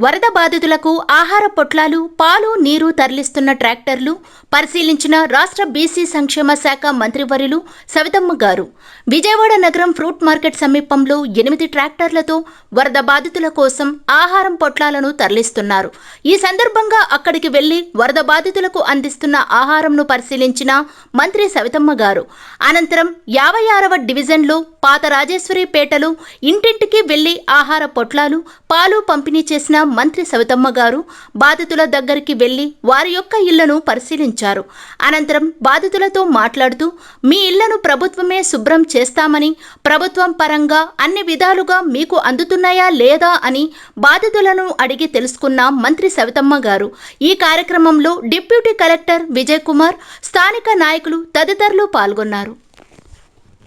వరద బాధితులకు ఆహార పొట్లాలు, పాలు, నీరు తరలిస్తున్న ట్రాక్టర్లు పరిశీలించిన రాష్ట్ర బీసీ సంక్షేమ శాఖ మంత్రివర్యులు సవితమ్మ గారు. విజయవాడ నగరం ఫ్రూట్ మార్కెట్ సమీపంలో 8 ట్రాక్టర్లతో వరద బాధితుల కోసం ఆహారం పొట్లాలను తరలిస్తున్నారు. ఈ సందర్భంగా అక్కడికి వెళ్లి వరద బాధితులకు అందిస్తున్న ఆహారంను పరిశీలించిన మంత్రి సవితమ్మ గారు. అనంతరం 56వ డివిజన్లో పాత రాజేశ్వరిపేటలో ఇంటింటికి వెళ్లి ఆహార పొట్లాలు, పాలు పంపిణీ చేసిన మంత్రి సవితమ్మ గారు బాధితుల దగ్గరికి వెళ్లి వారి యొక్క ఇళ్లను పరిశీలించారు. అనంతరం బాధితులతో మాట్లాడుతూ, మీ ఇళ్లను ప్రభుత్వమే శుభ్రం చేస్తామని, ప్రభుత్వం పరంగా అన్ని విధాలుగా మీకు అందుతున్నాయా లేదా అని బాధితులను అడిగి తెలుసుకున్న మంత్రి సవితమ్మ గారు. ఈ కార్యక్రమంలో డిప్యూటీ కలెక్టర్ విజయ్ కుమార్, స్థానిక నాయకులు తదితరులు పాల్గొన్నారు.